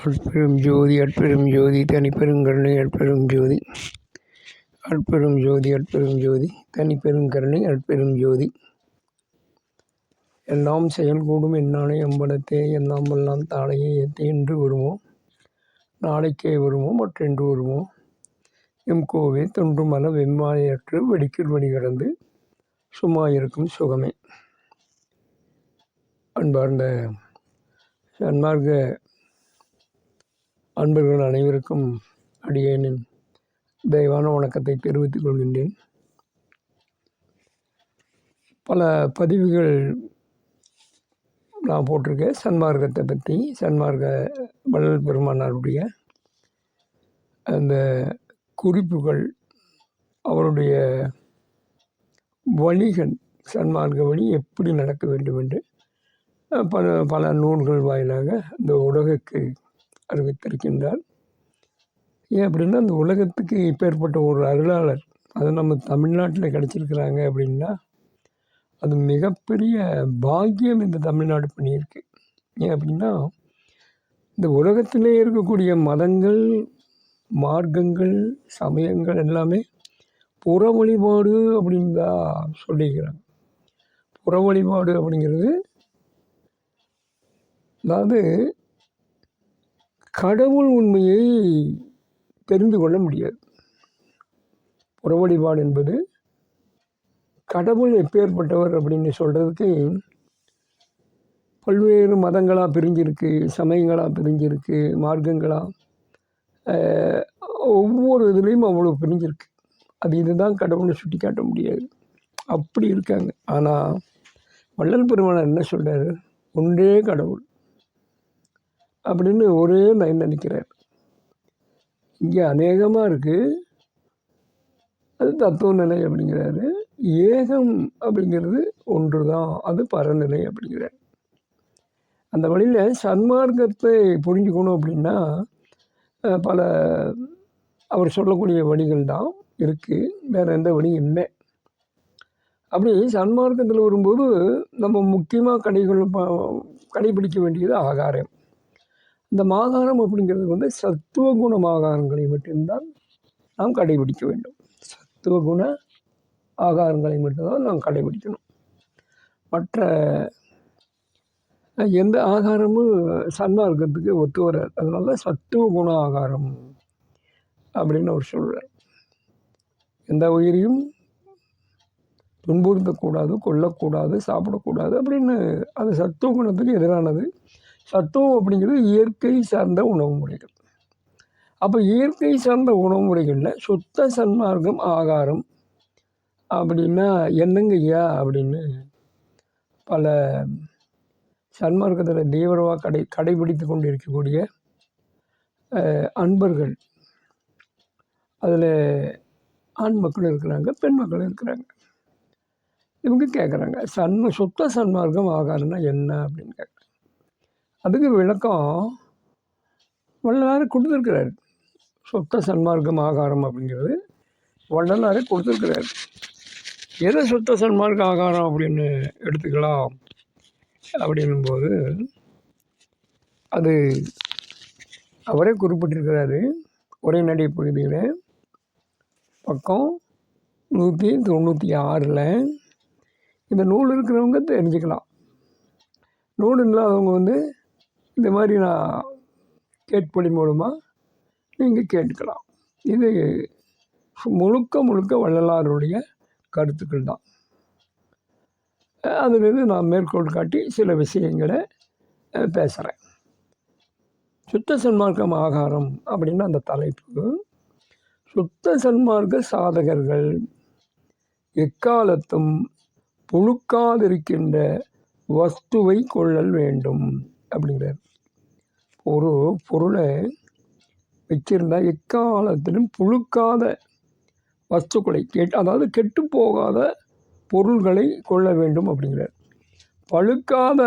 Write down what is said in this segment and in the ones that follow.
அற்பெரும் ஜோதி அற்பெரும் ஜோதி தனிப்பெருங்கருணை அற்பெரும் ஜோதி அற்பெரும் ஜோதி அற்பெரும் ஜோதி தனிப்பெருங்கருணை அற்பெரும் ஜோதி. எல்லாம் செயல்கூடும் என்னானை அம்பலத்தே எல்லாம் வல்லாம் தாளையே ஏற்றி என்று வருவோம் நாளைக்கே வருவோம் மற்றென்று வருவோம் எம் கோவே தொன்றுமல வெம்மாயற்று வெடிக்கில் வழி கடந்து சும்மா இருக்கும் சுகமே. அன்பார்ந்த சன்மார்க்க அன்பர்கள் அனைவருக்கும் அடியேனின் தயவான வணக்கத்தை தெரிவித்துக் கொள்கின்றேன். பல பதிவுகள் நான் போட்டிருக்கேன் சன்மார்க்கத்தை பற்றி. சன்மார்க்க வள்ளல் பெருமானாருடைய அந்த குறிப்புகள், அவருடைய வழிகள், சன்மார்க்க வழி எப்படி நடக்க வேண்டும் என்று பல பல நூல்கள் வாயிலாக இந்த உலகுக்கு அறிவித்திருக்கின்றார். ஏன் அப்படின்னா, அந்த உலகத்துக்கு இப்பேற்பட்ட ஒரு அருளாளர் அது நம்ம தமிழ்நாட்டில் கிடச்சிருக்கிறாங்க அப்படின்னா அது மிகப்பெரிய பாக்கியம் இந்த தமிழ்நாடு பண்ணியிருக்கு. ஏன் அப்படின்னா, இந்த உலகத்திலே இருக்கக்கூடிய மதங்கள், மார்க்கங்கள், சமயங்கள் எல்லாமே புற வழிபாடு அப்படின்னு தான் சொல்லிக்கிறாங்க. புற வழிபாடு அப்படிங்கிறது அதாவது கடவுள் உண்மையை தெரிந்து கொள்ள முடியாது. புற வழிபாடு என்பது கடவுள் எப்பேற்பட்டவர் அப்படின்னு சொல்கிறதுக்கு பல்வேறு மதங்களாக பிரிஞ்சிருக்கு, சமயங்களாக பிரிஞ்சிருக்கு, மார்க்கங்களாக ஒவ்வொரு இதுலேயும் அவ்வளோ பிரிஞ்சிருக்கு. அது இதுதான் கடவுளை சுட்டி காட்ட முடியாது, அப்படி இருக்காங்க. ஆனால் வள்ளல் பெருமானார் என்ன சொல்கிறாரு, ஒன்றே கடவுள் அப்படின்னு ஒரே லைன் நினைக்கிறார். இங்கே அநேகமாக இருக்குது, அது தத்துவ நிலை அப்படிங்கிறாரு. ஏகம் அப்படிங்கிறது ஒன்று தான், அது பரநிலை அப்படிங்கிறார். அந்த வழியில் சன்மார்க்கத்தை புரிஞ்சுக்கணும் அப்படின்னா பல அவர் சொல்லக்கூடிய வழிகள் தான் இருக்குது, வேறு எந்த வழியும் இல்லை. அப்படி சன்மார்க்கத்தில் வரும்போது நம்ம முக்கியமாக கடைபிடிக்க வேண்டியது ஆகாரம். இந்த ஆகாரம் அப்படிங்கிறது சத்துவகுண ஆகாரங்களை மட்டும்தான் நாம் கடைபிடிக்க வேண்டும். சத்துவகுண ஆகாரங்களை மட்டும்தான் நாம் கடைபிடிக்கணும். மற்ற எந்த ஆகாரமும் சன்மார்க்கத்துக்கு ஒத்து வராது. அதனால சத்துவகுண ஆகாரம் அப்படின்னு அவர் சொல்கிறார். எந்த உயிரையும் துன்புறுத்தக்கூடாது, கொல்லக்கூடாது, சாப்பிடக்கூடாது அப்படின்னு. அது சத்துவகுணத்துக்கு எதிரானது. சத்துவம் அப்படிங்கிறது இயற்கை சார்ந்த உணவு முறைகள். அப்போ இயற்கை சார்ந்த உணவு முறைகளில் சுத்த சன்மார்க்கம் ஆகாரம் அப்படின்னா என்னங்க ஐயா அப்படின்னு பல சன்மார்க்கத்தில் தீவிரமாக கடைபிடித்து கொண்டு இருக்கக்கூடிய அன்பர்கள், அதில் ஆண் மக்கள் இருக்கிறாங்க, பெண் மக்கள் இருக்கிறாங்க. இவங்க கேட்குறாங்க, சுத்த சன்மார்க்கம் ஆகாரம்னா என்ன அப்படின்னு கேட்குறாங்க. அதுக்கு விளக்கம் வள்ளலார் கொடுத்துருக்கிறாரு. சுத்த சன்மார்க்கம் ஆகாரம் அப்படிங்கிறது வள்ளலாரே கொடுத்துருக்கிறாரு. எதை சுத்த சன்மார்க்க ஆகாரம் அப்படின்னு எடுத்துக்கலாம் அப்படின்னும்போது அது அவரே குறிப்பிட்டிருக்கிறாரு. உரைநடை பகுதியில் பக்கம் 196 இந்த நூல் இருக்கிறவங்க தெரிஞ்சுக்கலாம். நூல் இல்லாதவங்க இந்த மாதிரி நான் கேட்பொழி மூலமாக நீங்கள் கேட்டுக்கலாம். இது முழுக்க முழுக்க வள்ளலாருடைய கருத்துக்கள் தான். அதுலேருந்து நான் மேற்கோள் காட்டி சில விஷயங்களை பேசுகிறேன். சுத்த சன்மார்க்கம் ஆகாரம் அப்படின்னு அந்த தலைப்பு. சுத்த சன்மார்க்க சாதகர்கள் எக்காலத்தும் புழுக்காதிருக்கின்ற வஸ்துவை கொள்ளல் வேண்டும் அப்படிங்கிறார். ஒரு பொருளை வச்சிருந்தால் எக்காலத்திலும் புழுக்காத வஸ்துக்களை அதாவது கெட்டு போகாத பொருள்களை கொள்ள வேண்டும் அப்படிங்கிறார். பழுக்காத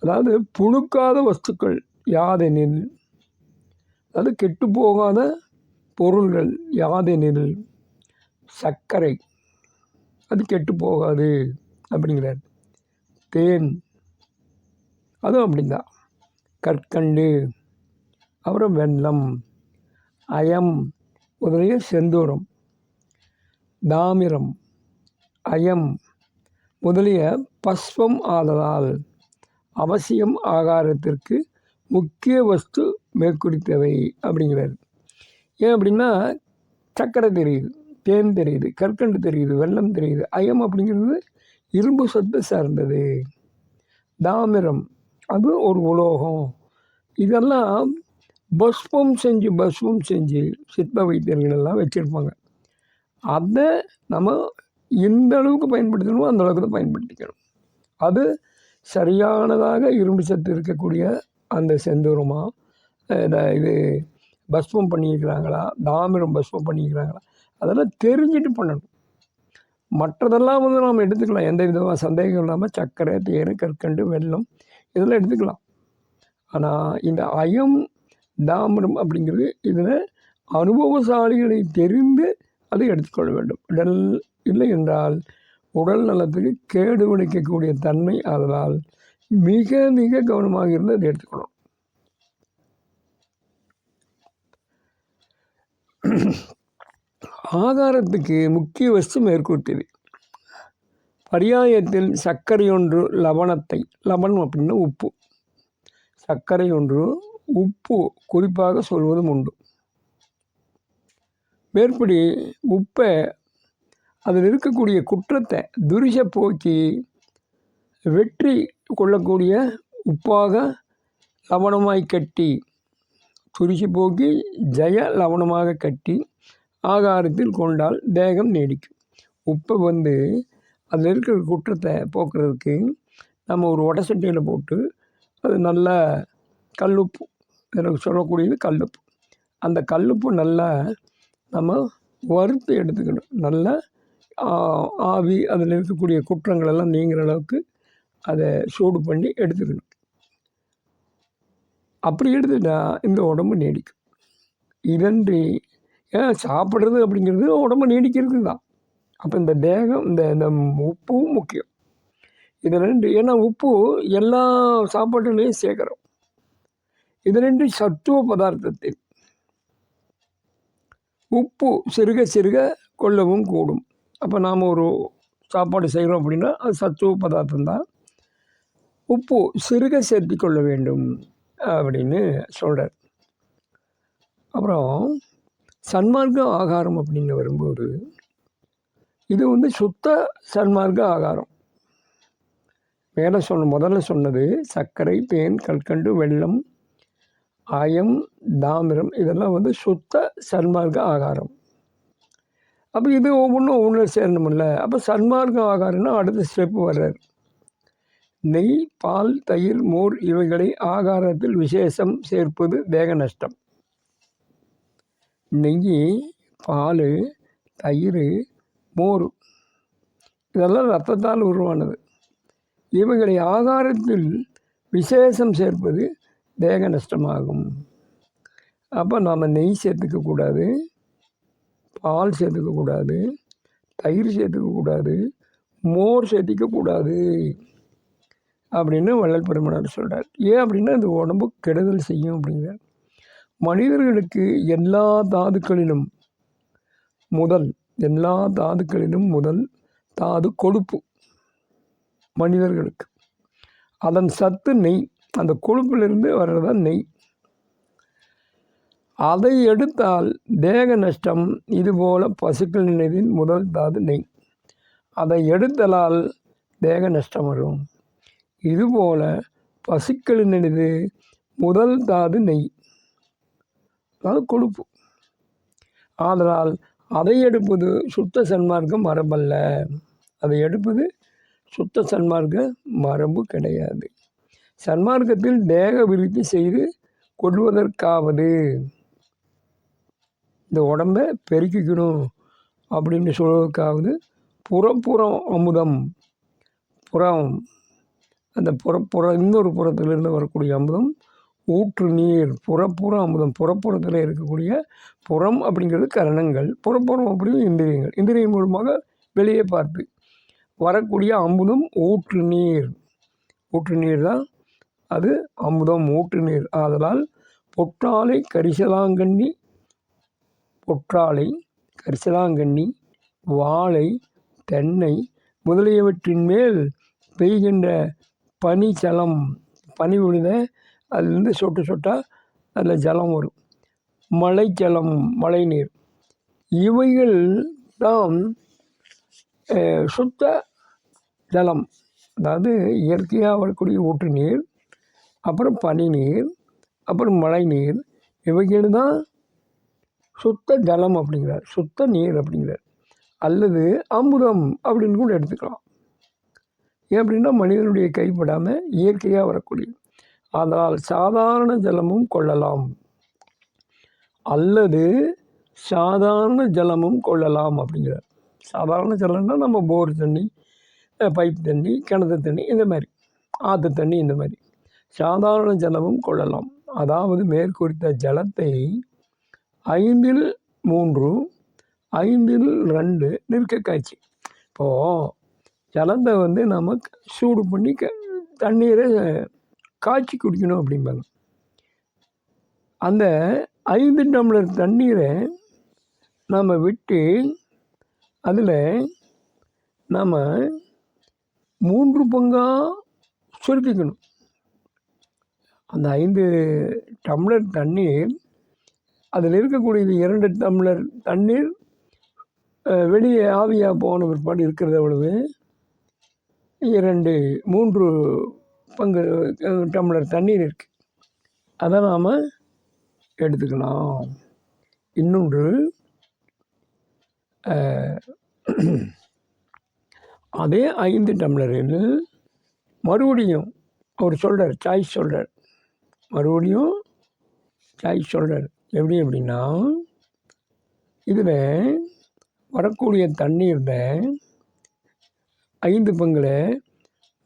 அதாவது புழுக்காத வஸ்துக்கள் யாதெனில், அதாவது கெட்டு போகாத பொருள்கள் யாதெனில் சர்க்கரை, அது கெட்டு போகாது அப்படிங்கிறார். தேன், அதுவும் அப்படின்தான். கற்கண்டு, அப்புறம் வெல்லம், அயம் முதலிய செந்தூரம், தாமிரம், அயம் முதலிய பஸ்பம் ஆதலால் அவசியம் ஆகாரத்திற்கு முக்கிய வஸ்து மேற்குறித்தவை அப்படிங்கிறாரு. ஏன் அப்படின்னா சர்க்கரை தெரியுது, தேன் தெரியுது, கற்கண்டு தெரியுது, வெல்லம் தெரியுது. அயம் அப்படிங்கிறது இரும்பு சத்து சார்ந்தது. தாமிரம் அது ஒரு உலோகம். இதெல்லாம் பஸ்பம் செஞ்சு சிற்ப வைத்தியர்கள் எல்லாம் வச்சுருப்பாங்க. அதை நம்ம எந்த அளவுக்கு பயன்படுத்தணுமோ அந்த அளவுக்கு தான் பயன்படுத்திக்கணும். அது சரியானதாக இரும்பு சத்து இருக்கக்கூடிய அந்த செந்தூரமா இது பஸ்பம் பண்ணியிருக்கிறாங்களா, தாமிரம் பஸ்பம் பண்ணியிருக்கிறாங்களா, அதெல்லாம் தெரிஞ்சுட்டு பண்ணணும். மற்றதெல்லாம் வந்து நாம் எடுத்துக்கலாம், எந்த விதமாக சந்தேகம் இல்லாமல். சர்க்கரை, தேன், கற்கண்டு, வெல்லம் இதெல்லாம் எடுத்துக்கலாம். ஆனால் இந்த அயம், தாமிரம் அப்படிங்கிறது இதில் அனுபவசாலிகளை தெரிந்து அதை எடுத்துக்கொள்ள வேண்டும். இல்லை என்றால் உடல் நலத்துக்கு கேடு விளைக்கக்கூடிய தன்மை. அதனால் மிக மிக கவனமாக இருந்து அதை எடுத்துக்கணும். ஆகாரத்துக்கு முக்கிய வஸ்து மேற்கூட்டியது. பரியாயத்தில் சர்க்கரை ஒன்று லவணத்தை, லவணம் அப்படின்னா உப்பு, சர்க்கரை ஒன்று உப்பு குறிப்பாக சொல்வதும் உண்டு. மேற்படி உப்பை அதில் இருக்கக்கூடிய குற்றத்தை துரிச போக்கி வெற்றி கொள்ளக்கூடிய உப்பாக லவணமாய் கட்டி, துரிச போக்கி ஜெய லவணமாக கட்டி ஆகாரத்தில் கொண்டால் தேகம் நீடிக்கும். உப்பை வந்து அதில் இருக்கிற குற்றத்தை போக்குறதுக்கு நம்ம ஒரு வடை சட்டியில் போட்டு அது நல்லா கல்லுப்பு, எனக்கு சொல்லக்கூடியது கல்லுப்பு, அந்த கல்லுப்பு நல்லா நம்ம வறுத்து எடுத்துக்கணும். நல்லா ஆவி அதில் இருக்கக்கூடிய குற்றங்களெல்லாம் நீங்கிற அளவுக்கு அதை சூடு பண்ணி எடுத்துக்கணும். அப்படி எடுத்துட்டா இந்த உடம்பு நீடிக்கும். இதன்றி ஏன் சாப்பிட்றது அப்படிங்கிறது உடம்பு நீடிக்கிறது தான். அப்போ இந்த தேகம் இந்த உப்பும் முக்கியம். இது ரெண்டு, ஏன்னா உப்பு எல்லா சாப்பாட்டுலேயும் சேர்க்குறோம். இது ரெண்டு சத்துவ பதார்த்தத்தில் உப்பு சிறுக சிறுக கொள்ளவும் கூடும். அப்போ நாம் ஒரு சாப்பாடு செய்கிறோம் அப்படின்னா அது சத்துவ பதார்த்தம் தான். உப்பு சிறுக சேர்த்து கொள்ள வேண்டும் அப்படின்னு சொல்கிறார். அப்புறம் சன்மார்க்க ஆகாரம் அப்படின்னு வரும்போது இது வந்து சுத்த சன்மார்க்க ஆகாரம். முதல்ல சொன்னது சர்க்கரை, தேன், கற்கண்டு, வெல்லம், அயம், தாமிரம் இதெல்லாம் வந்து சுத்த சன்மார்க்க ஆகாரம். அப்போ இது ஒவ்வொன்றும் சேரணுமில்ல. அப்போ சன்மார்க்க ஆகாரம்னா அடுத்த ஸ்டெப்பு வர்றார். நெய், பால், தயிர், மோர் இவைகளை ஆகாரத்தில் விசேஷம் சேர்ப்பது தேக நஷ்டம். நெய், பால், தயிர், மோர் இதெல்லாம் இரத்தத்தால் உருவானது. இவைகளை ஆகாரத்தில் விசேஷம் சேர்ப்பது தேக நஷ்டமாகும். அப்போ நாம் நெய் சேர்த்துக்கக்கூடாது, பால் சேர்த்துக்கக்கூடாது, தயிர் சேர்த்துக்கக்கூடாது, மோர் சேர்த்திக்கக்கூடாது அப்படின்னு வள்ளல் பெருமானார் சொல்கிறார். ஏன் அப்படின்னா இந்த உடம்பு கெடுதல் செய்யும் அப்படிங்கிறார். மனிதர்களுக்கு எல்லா தாதுக்களிலும் முதல் தாது கொழுப்பு. மனிதர்களுக்கு அதன் சத்து நெய். அந்த கொழுப்பிலிருந்து வர்றதான் நெய். அதை எடுத்தால் தேக நஷ்டம். இதுபோல் பசுக்கள் நினைவின் முதல் தாது நெய். அதை எடுத்தலால் தேக நஷ்டம் வரும். இதுபோல் பசுக்கள் நினைவு முதல் தாது நெய், அதாவது கொழுப்பு. ஆதலால் அதை எடுப்பது சுத்த சன்மார்க்கம் மரபல்ல. அதை எடுப்பது சுத்த சன்மார்க்க மரபு கிடையாது. சன்மார்க்கத்தில் தேக விருத்தி செய்து கொள்வதற்காவது இந்த உடம்பை பெருக்கிக்கணும் அப்படின்னு சொல்வதற்காவது புறப்புறம் அமுதம், அந்த இன்னொரு புறத்திலிருந்து வரக்கூடிய அமுதம் ஊற்று நீர், புறப்புற அமுதம். புறப்புறத்தில் இருக்கக்கூடிய புறம் அப்படிங்கிறது கரணங்கள், புறப்புறம் அப்படிங்கிறது இந்திரியங்கள். இந்திரியம் மூலமாக வெளியே பார்த்து வரக்கூடிய அமுதம் ஊற்று நீர் தான் அது அமுதம், ஊற்று நீர். ஆதலால் பொற்றாழை கரிசலாங்கண்ணி பொற்றாழை கரிசலாங்கண்ணி வாழை தென்னை முதலியவற்றின் மேல் பெய்கின்ற பனி ஜலம், பனி விழுத அதுலேருந்து சொட்டு சொட்டாக அதில் ஜலம் வரும், மழை ஜலம், மழை நீர், இவைகள் தான் சுத்த ஜலம். அதாவது இயற்கையாக வரக்கூடிய ஊற்று நீர், அப்புறம் பனி நீர், அப்புறம் மழை நீர், இவைகள் தான் சுத்த ஜலம் அப்படிங்கிறார், சுத்த நீர் அப்படிங்கிறார். அல்லது அமுதம் அப்படின்னு கூட எடுத்துக்கலாம். ஏன் அப்படின்னா மனிதனுடைய கைப்படாமல் இயற்கையாக வரக்கூடிய. அதனால் சாதாரண ஜலமும் கொள்ளலாம், அல்லது சாதாரண ஜலமும் கொள்ளலாம் அப்படிங்கிறார். சாதாரண ஜலம்னா நம்ம போர் தண்ணி, பைப் தண்ணி, கிணத்து தண்ணி, இந்த மாதிரி ஆற்று தண்ணி, இந்த மாதிரி சாதாரண ஜலமும் கொள்ளலாம். அதாவது மேற்குறித்த ஜலத்தை 5 3 5 2 நிற்க காய்ச்சி. இப்போது ஜலத்தை வந்து நம்ம சூடு பண்ணி தண்ணீரை காய்ச்சி குடிக்கணும் அப்படிம்பாங்க. அந்த 5 டம்ளர் தண்ணீரை நாம் விட்டு அதில் நாம் 3 பங்காக சுருக்கிக்கணும். அந்த 5 டம்ளர் தண்ணீர், அதில் இருக்கக்கூடியது 2 டம்ளர் தண்ணீர் வெளியே ஆவியாக போன பிற்பாடு இருக்கிறது எவ்வளவு? 3 பங்கு டம்ளர் தண்ணீர் இருக்குது. அதை நாம் எடுத்துக்கலாம். இன்னொன்று, அதே 5 டம்ளரில் மறுபடியும் அவர் சொல்கிறார், சாய்ஸ் சொல்கிறார், மறுபடியும் சாய்ஸ் சொல்கிறார். எப்படி அப்படின்னா, இதில் வரக்கூடிய தண்ணீரில் 5 பங்கில்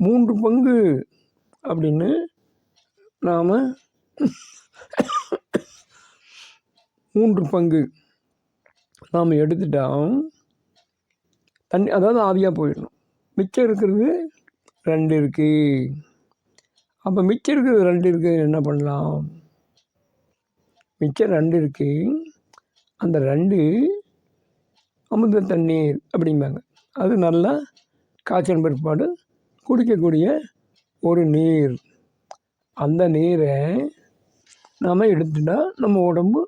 3 பங்கு அப்படின்னு நாம் 3 பங்கு நாம் எடுத்துட்டோம் தண்ணி, அதாவது ஆவியாக போயிடணும். மிச்சம் இருக்கிறது 2 இருக்குது. அப்போ மிச்சம் இருக்கிறது 2 இருக்குது, என்ன பண்ணலாம்? மிச்சம் 2 இருக்குது, அந்த 2 அமுத தண்ணீர் அப்படிம்பாங்க. அது நல்லா காய்ச்சல் பிற்பாடு குடிக்கக்கூடிய ஒரு நீர். அந்த நீரை நாம் எடுத்துட்டா நம்ம உடம்பு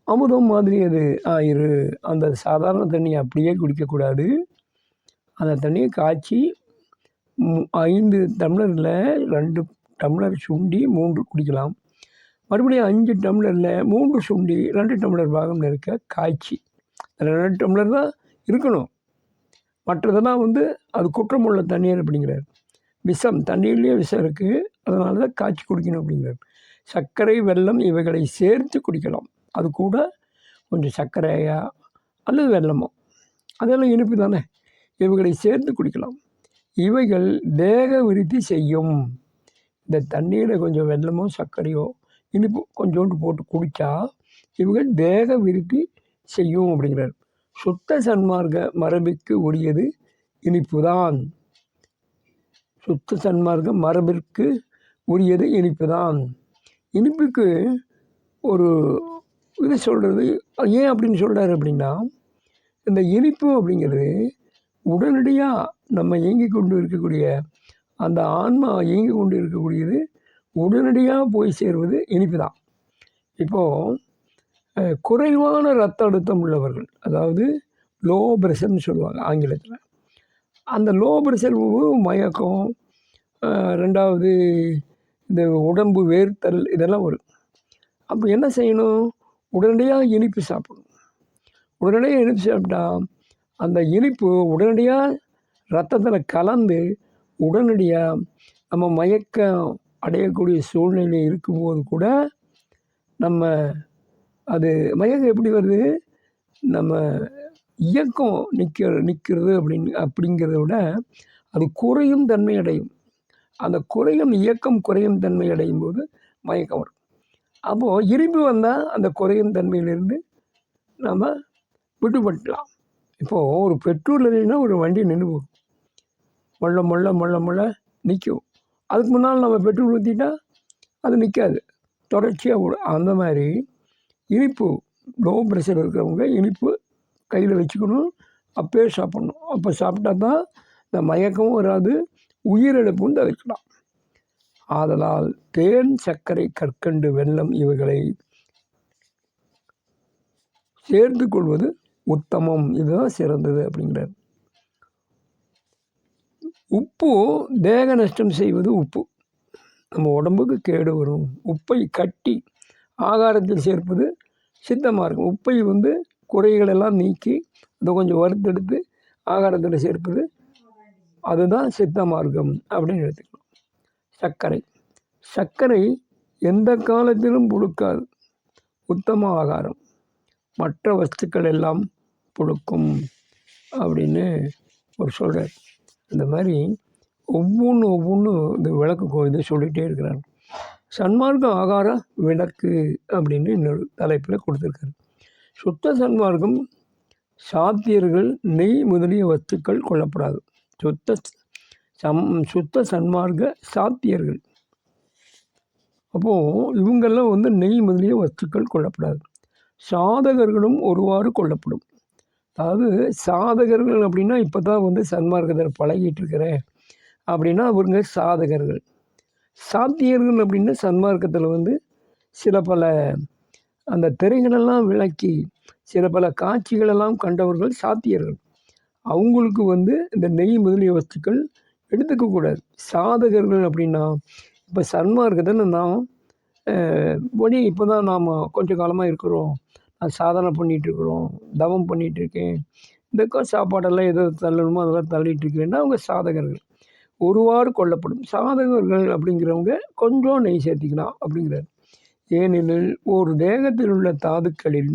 அமுதம் மாதிரி அது ஆயிரு. அந்த சாதாரண தண்ணியை அப்படியே குடிக்கக்கூடாது. அந்த தண்ணியை காய்ச்சி 5 டம்ளரில் 2 டம்ளர் சுண்டி 3 குடிக்கலாம். மறுபடியும் 5 டம்ளரில் 3 சுண்டி 2 டம்ளர் பாகம் இருக்க காய்ச்சி, 2 டம்ளர் தான் இருக்கணும். மற்றதெல்லாம் வந்து அது குற்றமுள்ள தண்ணீர் அப்படிங்கிறார். விஷம், தண்ணீர்லேயே விஷம் இருக்குது, அதனால தான் காய்ச்சி குடிக்கணும் அப்படிங்கிறார். சர்க்கரை, வெல்லம் இவைகளை சேர்த்து குடிக்கலாம். அது கூட கொஞ்சம் சர்க்கரையா அல்லது வெல்லமோ, அதெல்லாம் இனிப்பு தானே, இவைகளை சேர்த்து குடிக்கலாம். இவைகள் தேக விருத்தி செய்யும். இந்த தண்ணீரை கொஞ்சம் வெல்லமோ சர்க்கரையோ இனிப்பு கொஞ்சோண்டு போட்டு குடித்தா இவைகள் தேக விருத்தி செய்யும் அப்படிங்கிறார். சுத்த சன்மார்க்க மரபிற்கு உரியது இனிப்பு தான். சுத்த சன்மார்க்க மரபிற்கு உரியது இனிப்பு தான். இனிப்புக்கு ஒரு இது சொல்கிறது ஏன் அப்படின்னு சொல்கிறாரு அப்படின்னா, இந்த இனிப்பு அப்படிங்கிறது உடனடியாக நம்ம இயங்கி கொண்டு இருக்கக்கூடிய அந்த ஆன்மா இயங்கி கொண்டு இருக்கக்கூடியது உடனடியாக போய் சேருவது இனிப்பு தான். இப்போது குறைவான இரத்த அழுத்தம் உள்ளவர்கள், அதாவது லோ ப்ரெஷர்னு சொல்லுவாங்க ஆங்கிலத்தில், அந்த லோ ப்ரெஷர் மயக்கம், 2வது இந்த உடம்பு வேர்த்தல், இதெல்லாம் வரும். அப்போ என்ன செய்யணும்? உடனடியாக இனிப்பு சாப்பிடணும். உடனடியாக இனிப்பு சாப்பிட்டா அந்த இனிப்பு உடனடியாக ரத்தத்தில் கலந்து உடனடியாக நம்ம மயக்கம் அடையக்கூடிய சூழ்நிலை இருக்கும்போது கூட நம்ம அது மயக்கம் எப்படி வருது? நம்ம இயக்கம் நிற்கிறது அப்படிங்கிறத விட அது குறையும் தன்மை அடையும். அந்த இயக்கம் குறையும் தன்மை அடையும் போது மயக்கம் வரும். அப்போது இனிப்பு வந்தால் அந்த குறையும் தன்மையிலிருந்து நம்ம விடுபடலாம். இப்போது ஒரு பெட்ரோல் இல்லைன்னா ஒரு வண்டி நின்று போகும், மொள்ள மொள்ள மொள்ள மொள்ள நிற்கும். அதுக்கு முன்னால் நம்ம பெட்ரோல் ஊற்றிட்டா அது நிற்காது. தொடர்ச்சியாக அந்த மாதிரி இனிப்பு லோ ப்ரெஷர் இருக்கிறவங்க இனிப்பு கையில் வச்சுக்கணும், அப்போயே சாப்பிட்ணும். அப்போ சாப்பிட்டா தான் இந்த மயக்கமும் வராது, உயிரிழப்பும் தவிர்க்கலாம். ஆதலால் தேன், சர்க்கரை, கற்கண்டு, வெல்லம் இவைகளை சேர்த்து கொள்வது உத்தமம். இதுதான் சிறந்தது அப்படிங்கிறார். உப்பு தேக நஷ்டம் செய்வது உப்பு. நம்ம உடம்புக்கு கேடு வரும். உப்பை கட்டி ஆகாரத்தில் சேர்ப்பது சித்த மார்க்கம். உப்பை குறைகளெல்லாம் நீக்கி அதை கொஞ்சம் வறுத்தெடுத்து ஆகாரத்தில் சேர்ப்பது அதுதான் சித்த மார்க்கம் அப்படின்னு எடுத்துக்கணும். சர்க்கரை சர்க்கரை எந்த காலத்திலும் புழுக்காது, உத்தம ஆகாரம். மற்ற வஸ்துக்கள் எல்லாம் புழுக்கும் அப்படின்னு ஒரு சொல்கிறார். இந்த மாதிரி ஒவ்வொன்று இந்த விளக்கு இதை சொல்லிகிட்டே இருக்கிறாங்க. சன்மார்க்க ஆகார விளக்கு அப்படின்னு இன்னொரு தலைப்பில் கொடுத்துருக்காரு. சுத்த சன்மார்க்கம் சாத்தியர்கள், நெய் முதலிய வஸ்துக்கள் கொள்ளப்படாது. சுத்த சன்மார்க்க சாத்தியர்கள், அப்போது இவங்கெல்லாம் நெய் முதலிய வஸ்துக்கள் கொள்ளப்படாது. சாதகர்களும் ஒருவாறு கொள்ளப்படும். அதாவது சாதகர்கள் அப்படின்னா இப்போ தான் சன்மார்க்கத்தில் பழகிட்டு இருக்கிறேன் அப்படின்னா அவங்க சாதகர்கள். சாத்தியர்கள் அப்படின்னா சன்மார்க்கத்தில் சில பல அந்த திரைகளெல்லாம் விளக்கி சில பல காட்சிகளெல்லாம் கண்டவர்கள் சாத்தியர்கள். அவங்களுக்கு இந்த நெய் முதலிய வஸ்துக்கள் எடுத்துக்கக்கூடாது. சாதகர்கள் அப்படின்னா இப்போ சன்மார்க்கத்தில் நாம் இப்போ தான் நாம் கொஞ்சம் காலமாக இருக்கிறோம், நான் சாதனை பண்ணிகிட்ருக்குறோம், தவம் பண்ணிகிட்ருக்கேன், இந்த சாப்பாடெல்லாம் எதோ தள்ளணுமோ அதெல்லாம் தள்ளிகிட்ருக்கிறேன்னா அவங்க சாதகர்கள். ஒருவாறு கொள்ளப்படும். சாதகர்கள் அப்படிங்கிறவங்க கொஞ்சம் நெய் சேர்த்திக்கலாம் அப்படிங்கிறார். ஏனெனில் ஒரு தேகத்தில் உள்ள தாதுக்களில்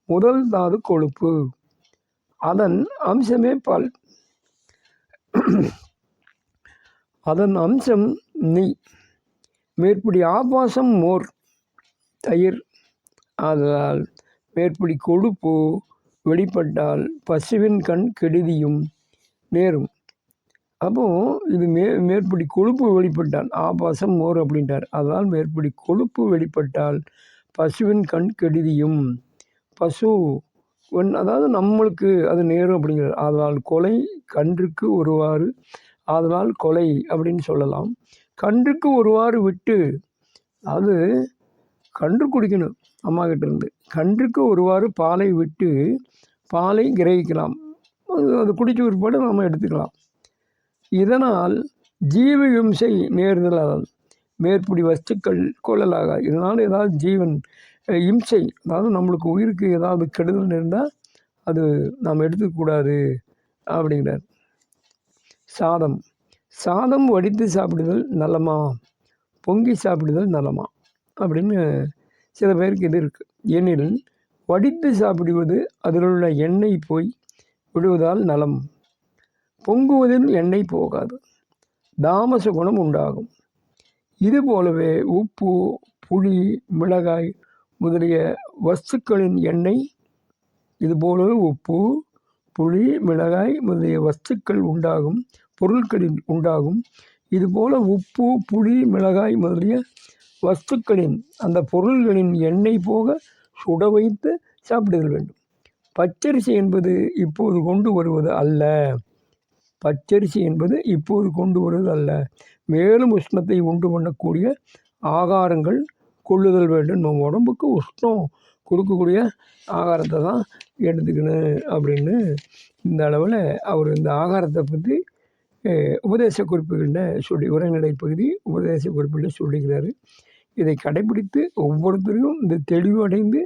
முதல் தாது கொழுப்பு, அதன் அம்சமே பால், அதன் அம்சம் நெய், மேற்படி ஆபாசம் மோர், தயிர். ஆதலால் மேற்படி கொழுப்பு வெளிப்பட்டால் பசுவின் கண் கெடுதியும் நேரும். அப்போது இது மேற்படி கொழுப்பு வெளிப்பட்டால், ஆபாசம் மோர் அப்படின்ட்டார். அதனால் மேற்படி கொழுப்பு வெளிப்பட்டால் பசுவின் கண் கெடுதியும், பசு அதாவது நம்மளுக்கு அது நேரும் அப்படிங்கிறார். அதனால் கொலை கன்றுக்கு ஒருவாறு, அதனால் கொலை அப்படின்னு சொல்லலாம். கன்றுக்கு ஒருவாறு விட்டு, அது கன்று குடிக்கணும் அம்மா கிட்டேருந்து, கன்றுக்கு ஒருவாறு பாலை விட்டு பாலை கிரகிக்கலாம், அது குடிச்ச பிற்பாடு நம்ம எடுத்துக்கலாம். இதனால் ஜீவ இம்சை நேர்தலால் மேற்படி வஸ்துக்கள் கொள்ளலாக. இதனால் ஏதாவது ஜீவன் இம்சை, அதாவது நம்மளுக்கு உயிருக்கு ஏதாவது கெடுதல் இருந்தால் அது நாம் எடுத்துக்கூடாது அப்படிங்கிறார். சாதம் வடித்து சாப்பிடுதல் நலமா, பொங்கி சாப்பிடுதல் நலமா அப்படின்னு சில பேருக்கு இது இருக்குது. எனில் வடித்து சாப்பிடுவது அதில் உள்ள எண்ணெய் போய் விடுவதால் நலம், பொங்குவதில் எண்ணெய் போகாது, தாமச குணம் உண்டாகும். இது போலவே உப்பு, புளி, மிளகாய் முதலிய வஸ்துக்களின் எண்ணெய், இது போலவே உப்பு, புளி, மிளகாய் முதலிய வஸ்துக்கள் உண்டாகும், பொருட்களில் உண்டாகும். இதுபோல் உப்பு, புளி, மிளகாய் முதலிய வஸ்துக்களின் அந்த பொருள்களின் எண்ணெய் போக சுட வைத்து சாப்பிடுதல் வேண்டும். பச்சரிசி என்பது இப்போது கொண்டு வருவது அல்ல, பச்சரிசி என்பது இப்போது கொண்டு வருவது அல்ல, மேலும் உஷ்ணத்தை உண்டு பண்ணக்கூடிய ஆகாரங்கள் கொள்ளுதல் வேண்டும். நம்ம உடம்புக்கு உஷ்ணம் கொடுக்கக்கூடிய ஆகாரத்தை தான் எடுத்துக்கணும் அப்படின்னு இந்த அளவில் அவர் இந்த ஆகாரத்தை பற்றி உபதேச குறிப்புகளில் உரைநடை பகுதி உபதேச குறிப்புகளில் சொல்லிக்கிறாரு. இதை கடைபிடித்து ஒவ்வொருத்தரையும் இந்த தெளிவடைந்து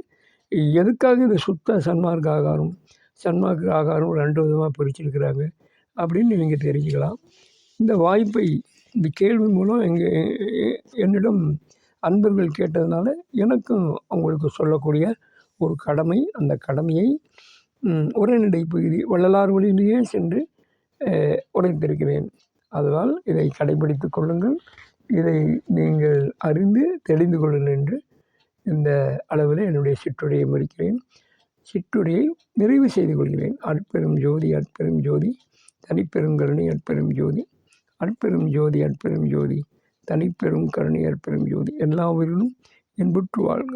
எதுக்காக இந்த சுத்த சன்மார்க்க ஆகாரம், சன்மார்க்க ஆகாரம் 2 விதமாக பிரிச்சிருக்கிறாங்க அப்படின்னு நீங்கள் தெரிஞ்சுக்கலாம். இந்த வாய்ப்பை இந்த கேள்வி மூலம் என்னிடம் அன்பர்கள் கேட்டதுனால எனக்கும் அவங்களுக்கு சொல்லக்கூடிய ஒரு கடமை, அந்த கடமையை உரைநடை பகுதி வள்ளலார் வழியிலேயே சென்று உரைத்திருக்கிறேன். அதனால் இதை கடைபிடித்து கொள்ளுங்கள், இதை நீங்கள் அறிந்து தெளிந்து கொள்ளுங்கள் என்று இந்த அளவில் என்னுடைய சிற்றுரையை முடிக்கிறேன். சிற்றுரையை நிறைவு செய்து கொள்கிறேன். அற்பெரும் ஜோதி அற்பெரும் ஜோதி தனிப்பெரும் கருணை அற்பெரும் ஜோதி, அற்பெரும் ஜோதி அற்பெரும் ஜோதி தனிப்பெரும் கருணை அற்பெரும் ஜோதி. எல்லா உயிரிலும் இன்புற்று வாழ்க.